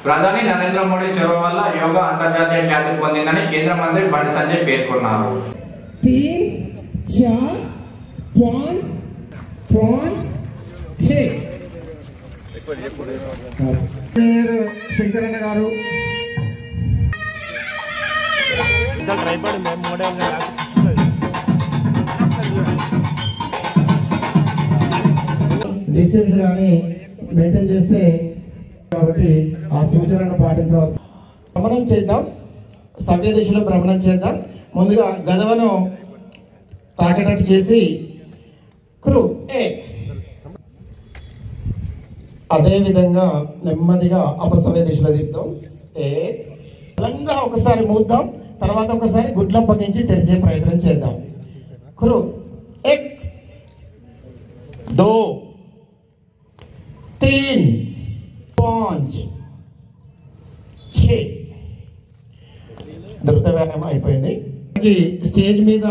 ప్రధాని నరేంద్ర మోడీ చొరవ వల్ల యోగా అంతర్జాతీయ ఖ్యాతి పొందిందని కేంద్ర మంత్రి బండి సంజయ్ పేర్కొన్నారు. 3, 4, శంకరన్న గారు డిస్టెన్స్ కానీ మెయింటైన్ చేస్తే కాబట్టి ఆ సూచనను పాటించవలసి. భ్రమణం చేద్దాం, సవ్య దిశలో భ్రమణం చేద్దాం. ముందుగా గదవను తాకేటట్టు చేసి క్రూ ఏ, అదే విధంగా నెమ్మదిగా అపసవ్య దిశలో తిప్పుదాం. ఏ బలంగా ఒకసారి మూద్దాం, తర్వాత ఒకసారి గుడ్లప్పగించి తెరిచే ప్రయత్నం చేద్దాం. క్రూ एक, 2, 3, 5, 6. ద్రుత వ్యాయామం అయిపోయింది. స్టేజ్ మీద